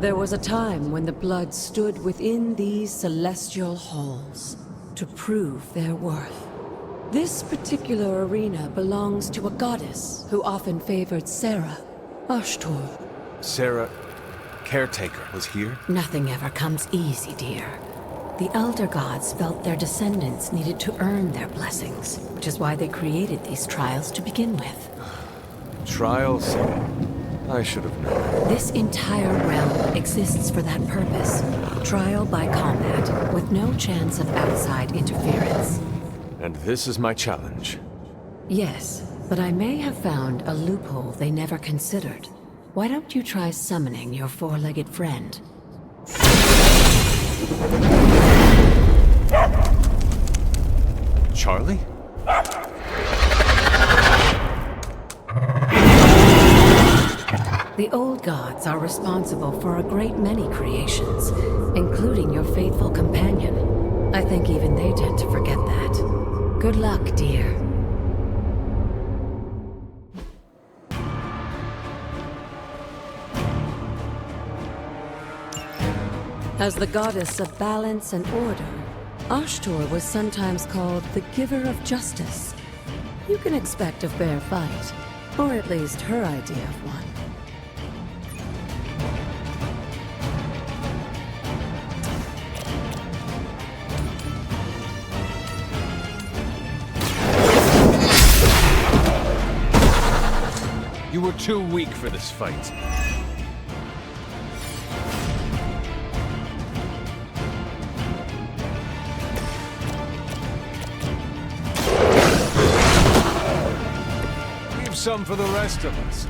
There was a time when the blood stood within these celestial halls to prove their worth. This particular arena belongs to a goddess who often favored Sarah, Ashtor. Sarah, caretaker, was here? Nothing ever comes easy, dear. The Elder Gods felt their descendants needed to earn their blessings, which is why they created these trials to begin with. Trials? I should have known. This entire realm exists for that purpose. Trial by combat, with no chance of outside interference. And this is my challenge. Yes, but I may have found a loophole they never considered. Why don't you try summoning your four-legged friend? Charlie? The old gods are responsible for a great many creations, including your faithful companion. I think even they tend to forget that. Good luck, dear. As the goddess of balance and order, Ashtor was sometimes called the giver of justice. You can expect a fair fight, or at least her idea of one. You were too weak for this fight. Leave some for the rest of us.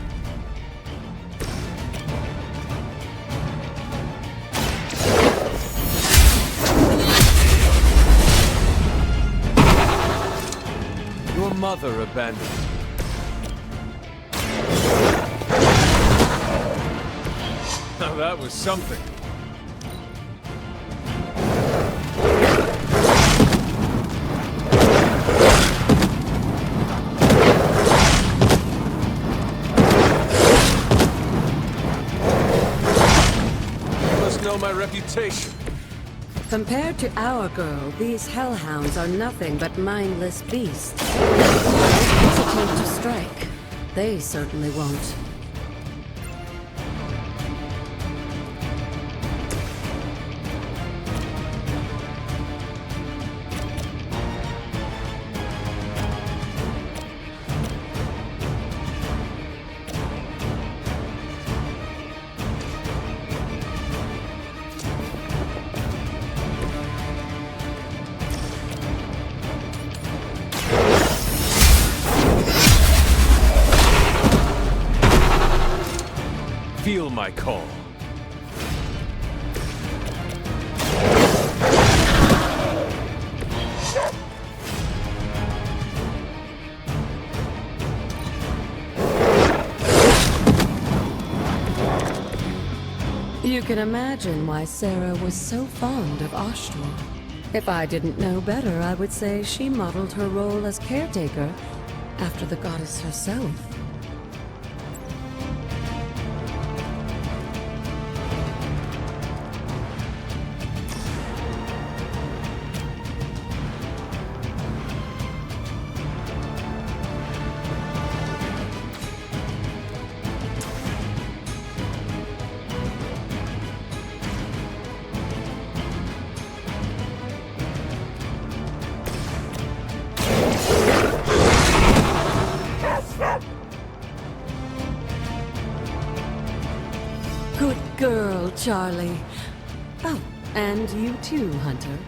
Your mother abandoned you. Now that was something. You must know my reputation. Compared to our girl, these hellhounds are nothing but mindless beasts. Don't hesitate to strike. They certainly won't. Feel my call. You can imagine why Sarah was so fond of Ashtor. If I didn't know better, I would say she modeled her role as caretaker after the goddess herself. Good girl, Charlie. Oh, and you too, Hunter.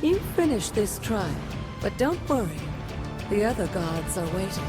You finished this trial, but don't worry. The other gods are waiting.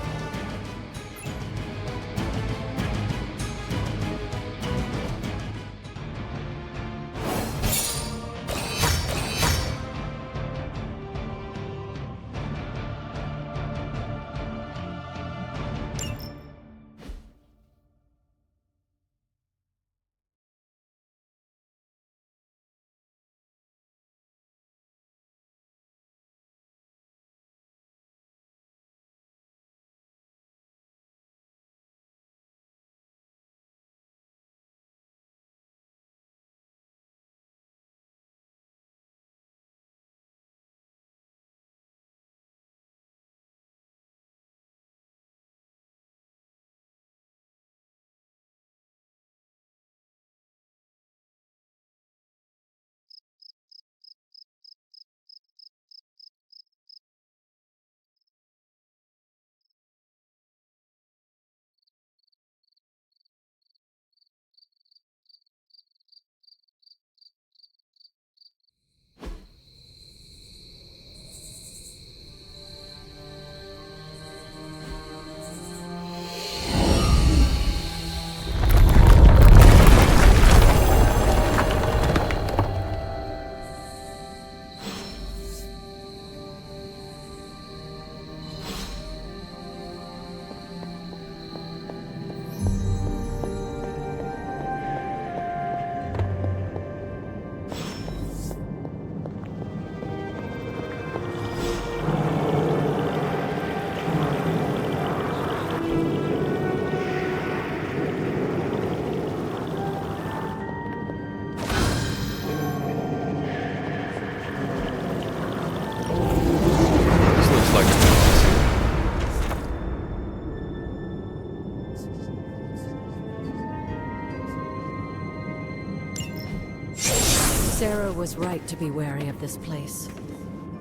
Pharaoh was right to be wary of this place.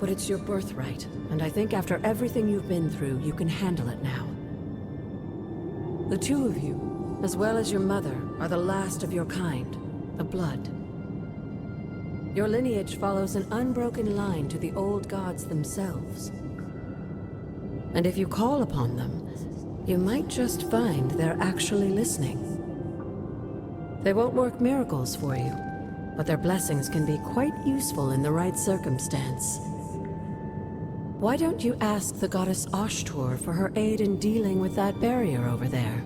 But it's your birthright, and I think after everything you've been through, you can handle it now. The two of you, as well as your mother, are the last of your kind, the Blood. Your lineage follows an unbroken line to the old gods themselves. And if you call upon them, you might just find they're actually listening. They won't work miracles for you, but their blessings can be quite useful in the right circumstance. Why don't you ask the goddess Ashtur for her aid in dealing with that barrier over there?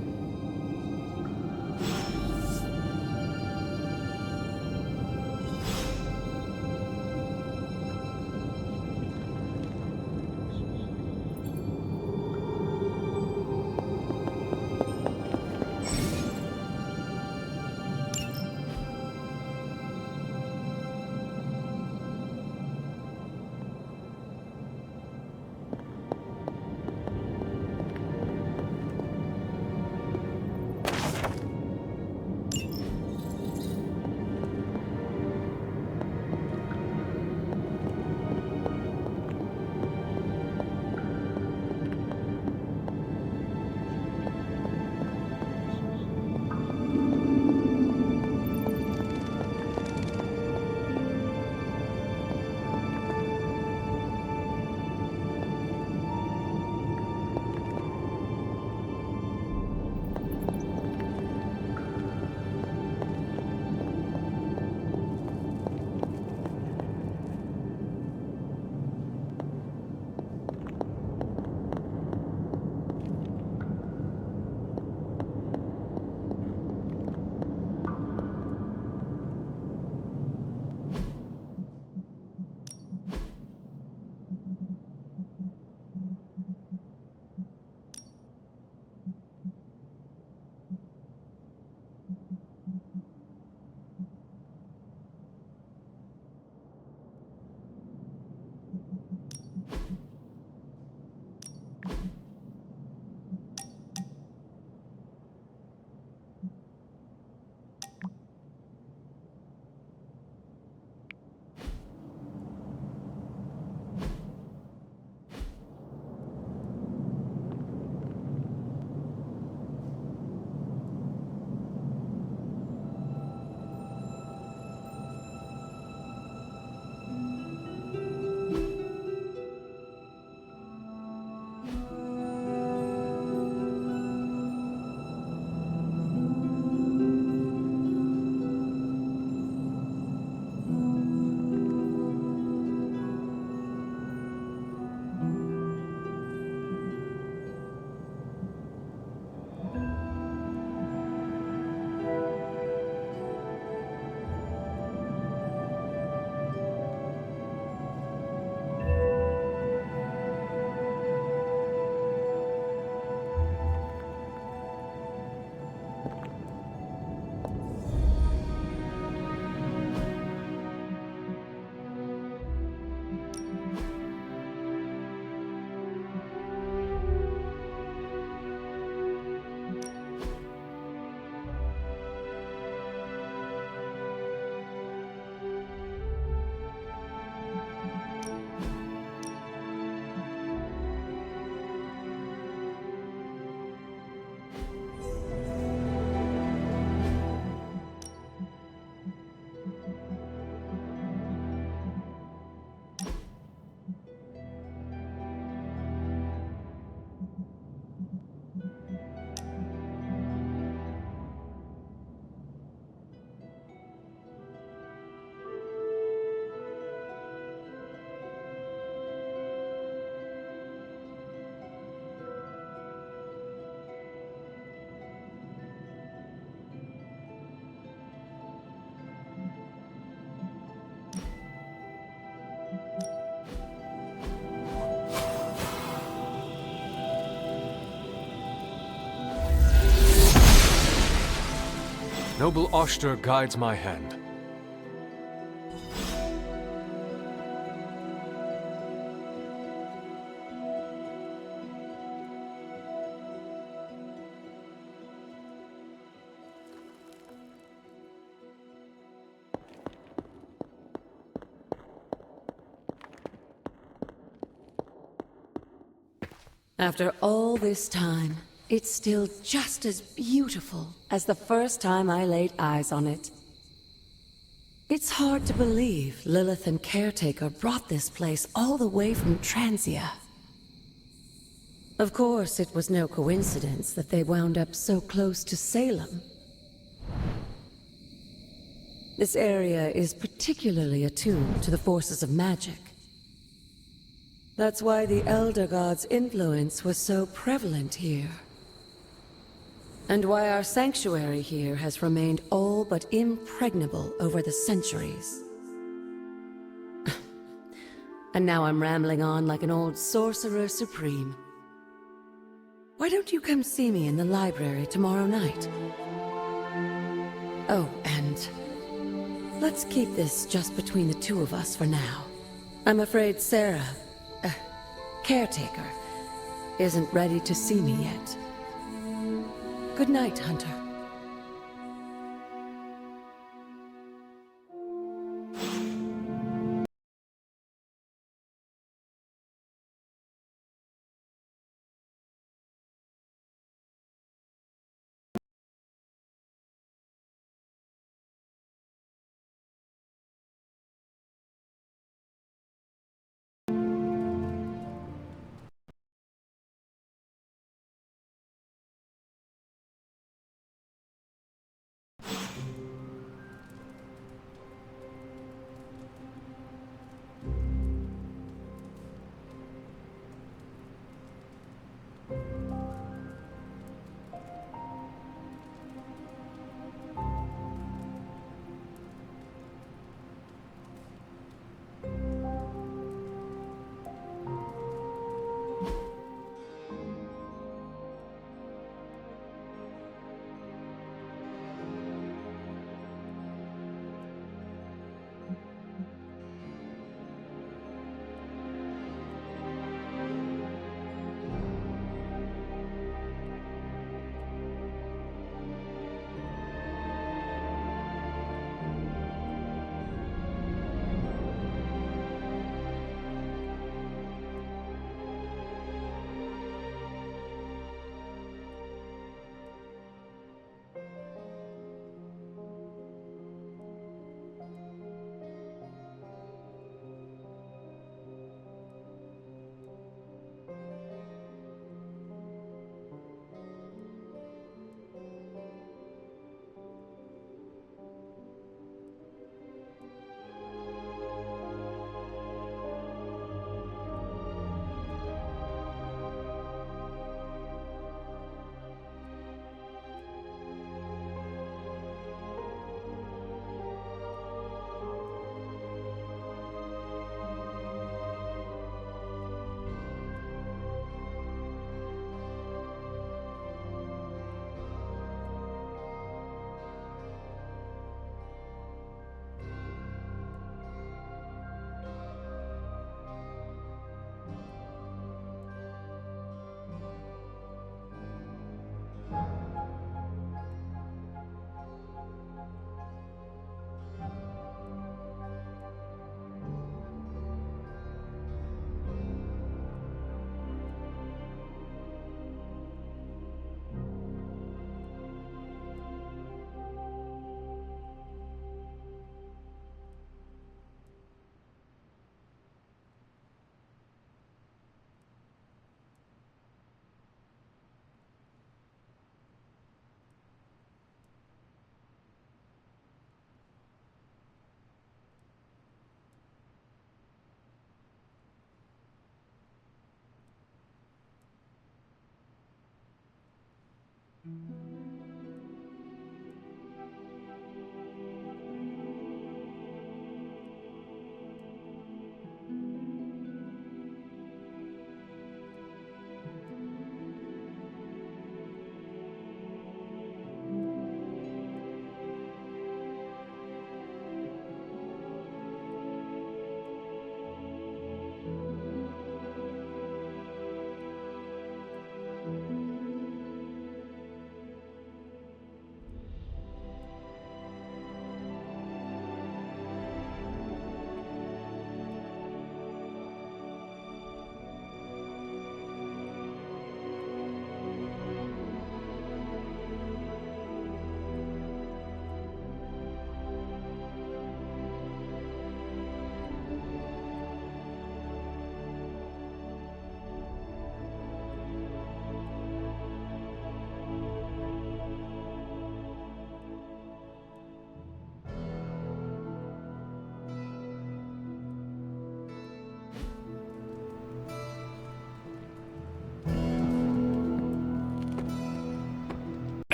Noble Ashtur guides my hand. After all this time, it's still just as beautiful as the first time I laid eyes on it. It's hard to believe Lilith and Caretaker brought this place all the way from Transia. Of course, it was no coincidence that they wound up so close to Salem. This area is particularly attuned to the forces of magic. That's why the Elder God's influence was so prevalent here. And why our sanctuary here has remained all but impregnable over the centuries. And now I'm rambling on like an old sorcerer supreme. Why don't you come see me in the library tomorrow night? Oh, and let's keep this just between the two of us for now. I'm afraid Sarah, Caretaker, isn't ready to see me yet. Good night, Hunter.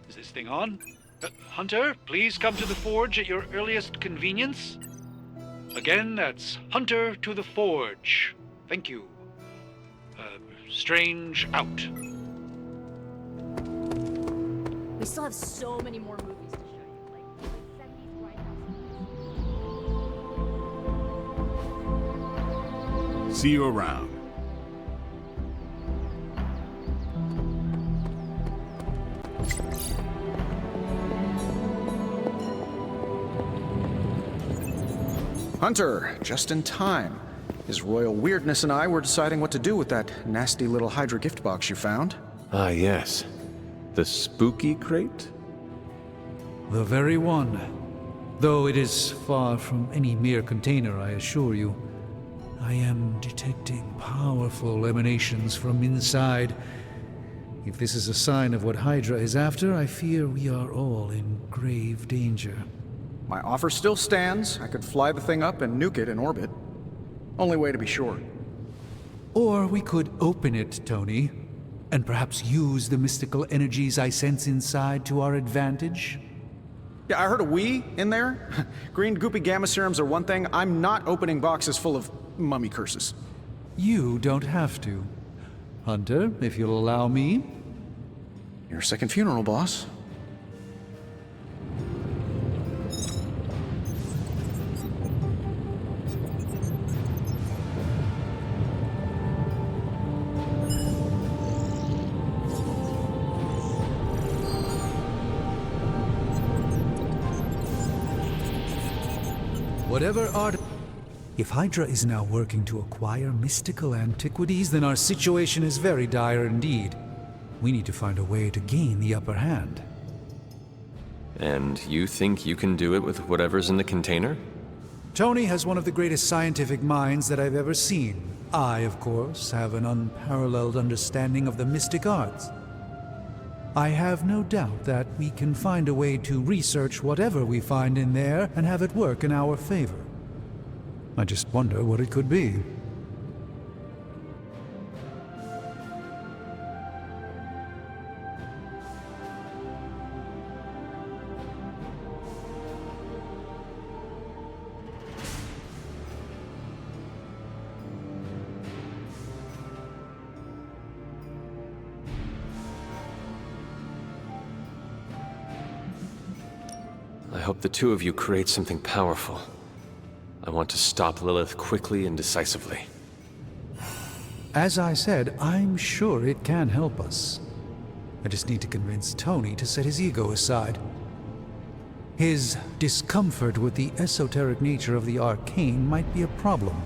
is this thing on? Hunter, please come to the forge at your earliest convenience. Again, that's Hunter to the forge. Thank you. Strange out. We still have so many more movies to show you, like the 70s White House. See you around. Hunter, just in time. His royal weirdness and I were deciding what to do with that nasty little Hydra gift box you found. Ah, yes. The spooky crate? The very one. Though it is far from any mere container, I assure you. I am detecting powerful emanations from inside. If this is a sign of what Hydra is after, I fear we are all in grave danger. My offer still stands. I could fly the thing up and nuke it in orbit. Only way to be sure. Or we could open it, Tony, and perhaps use the mystical energies I sense inside to our advantage. Yeah, I heard a "we" in there. Green goopy gamma serums are one thing. I'm not opening boxes full of mummy curses. You don't have to. Hunter, if you'll allow me. Your second funeral, boss. Whatever art... If Hydra is now working to acquire mystical antiquities, then our situation is very dire indeed. We need to find a way to gain the upper hand. And you think you can do it with whatever's in the container? Tony has one of the greatest scientific minds that I've ever seen. I, of course, have an unparalleled understanding of the mystic arts. I have no doubt that we can find a way to research whatever we find in there and have it work in our favor. I just wonder what it could be. I hope the two of you create something powerful. I want to stop Lilith quickly and decisively. As I said, I'm sure it can help us. I just need to convince Tony to set his ego aside. His discomfort with the esoteric nature of the arcane might be a problem.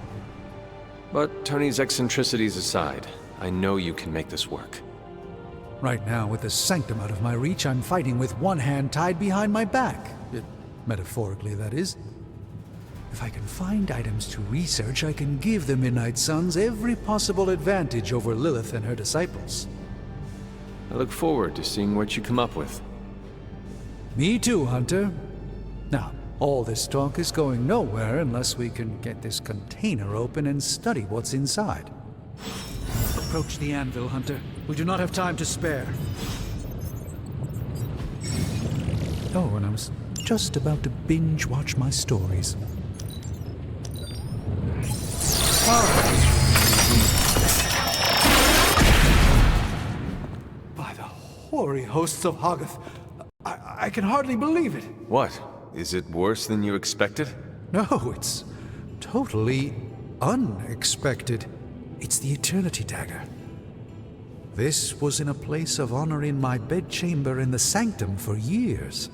But Tony's eccentricities aside, I know you can make this work. Right now, with the sanctum out of my reach, I'm fighting with one hand tied behind my back. Metaphorically, that is. If I can find items to research, I can give the MidnightSuns every possible advantage over Lilith and her disciples. I look forward to seeing what you come up with. Me too, Hunter. Now, all this talk is going nowhere unless we can get this container open and study what's inside. Approach the anvil, Hunter. We do not have time to spare. Oh, and I was just about to binge-watch my stories. By the hoary hosts of Hoggoth, I can hardly believe it. What? Is it worse than you expected? No, it's totally unexpected. It's the Eternity Dagger. This was in a place of honor in my bedchamber in the Sanctum for years.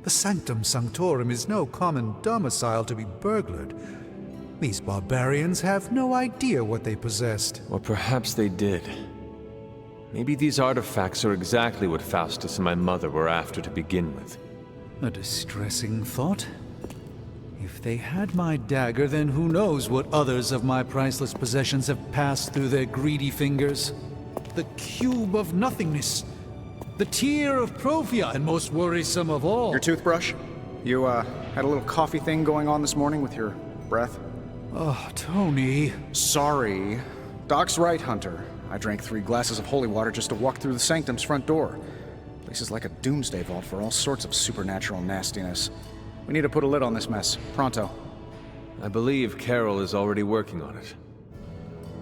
The Sanctum Sanctorum is no common domicile to be burglared. These barbarians have no idea what they possessed. Or perhaps they did. Maybe these artifacts are exactly what Faustus and my mother were after to begin with. A distressing thought. If they had my dagger, then who knows what others of my priceless possessions have passed through their greedy fingers. The cube of nothingness. The tear of Prophia, and most worrisome of all. Your toothbrush? You, had a little coffee thing going on this morning with your breath? Oh, Tony. Sorry. Doc's right, Hunter. I drank 3 glasses of holy water just to walk through the Sanctum's front door. Place is like a doomsday vault for all sorts of supernatural nastiness. We need to put a lid on this mess. Pronto. I believe Carol is already working on it.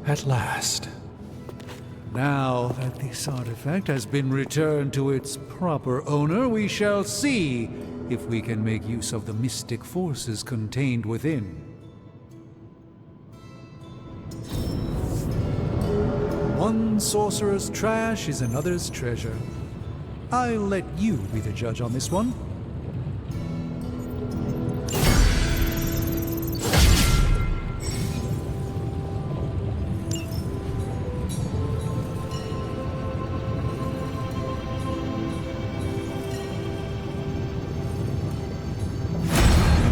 At last. Now that this artifact has been returned to its proper owner, we shall see if we can make use of the mystic forces contained within. One sorcerer's trash is another's treasure. I'll let you be the judge on this one.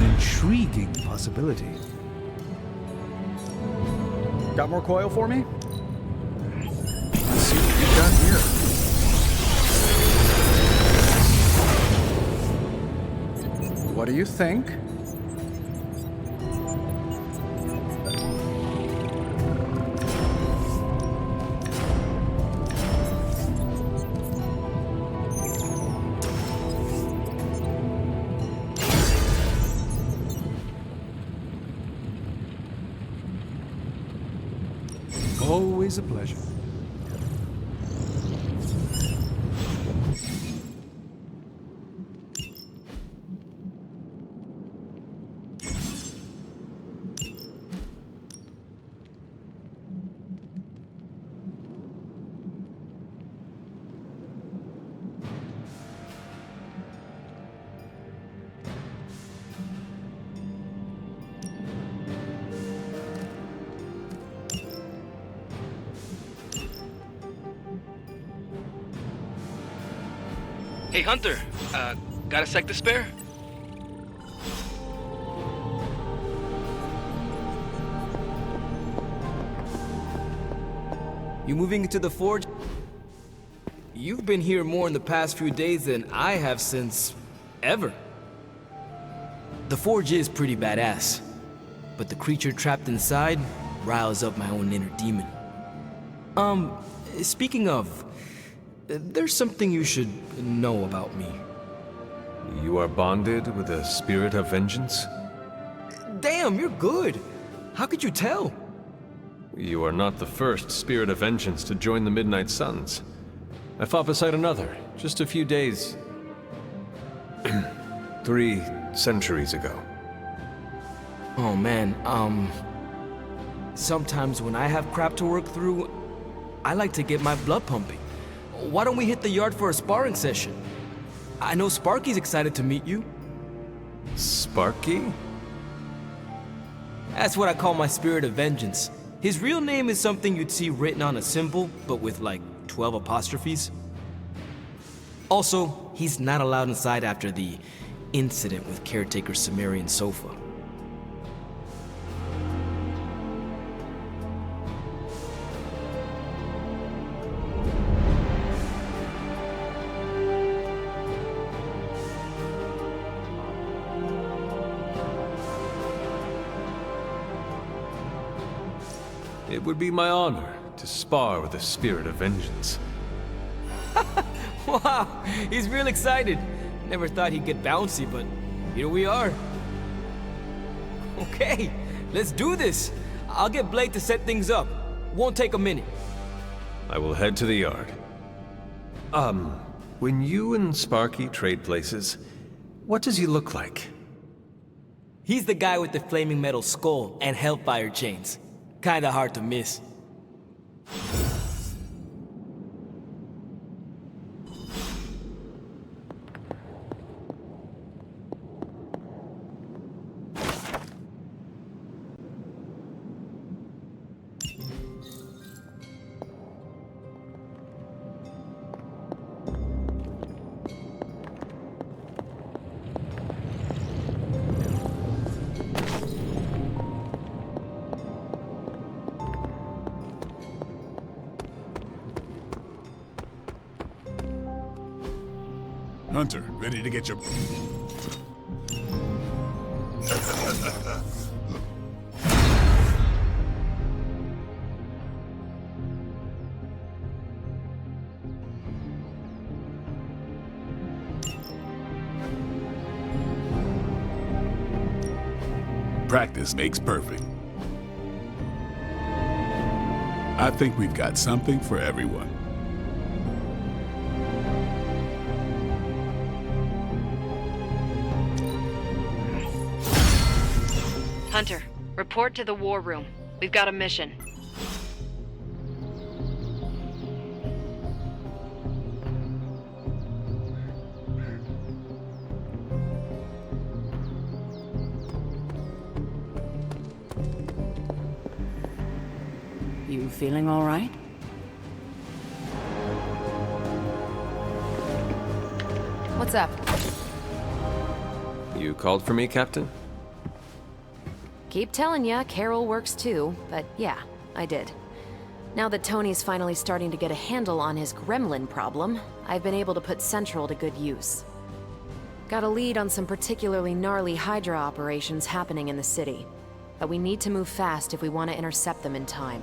Intriguing possibility. Got more coil for me? Let's see what you've got here. What do you think? Always a pleasure. Hey, Hunter, got a sec to spare? You moving into the forge? You've been here more in the past few days than I have since ever. The forge is pretty badass, but the creature trapped inside riles up my own inner demon. Speaking of, there's something you should know about me. You are bonded with a spirit of vengeance? Damn, you're good. How could you tell? You are not the first spirit of vengeance to join the Midnight-Suns. I fought beside another, just a few days... 3 centuries ago. Oh man, sometimes when I have crap to work through, I like to get my blood pumping. Why don't we hit the yard for a sparring session? I know Sparky's excited to meet you. Sparky? That's what I call my spirit of vengeance. His real name is something you'd see written on a symbol, but with like 12 apostrophes. Also, he's not allowed inside after the incident with caretaker Sumerian sofa. It would be my honor to spar with a spirit of vengeance. Wow, he's real excited. Never thought he'd get bouncy, but here we are. Okay, let's do this. I'll get Blake to set things up. Won't take a minute. I will head to the yard. When you and Sparky trade places, what does he look like? He's the guy with the flaming metal skull and hellfire chains. Kinda hard to miss. Hunter, ready to get your... Practice makes perfect. I think we've got something for everyone. Hunter, report to the war room. We've got a mission. You feeling all right? What's up? You called for me, Captain? Keep telling ya, Carol works too, but yeah, I did. Now that Tony's finally starting to get a handle on his gremlin problem, I've been able to put Central to good use. Got a lead on some particularly gnarly Hydra operations happening in the city, but we need to move fast if we want to intercept them in time.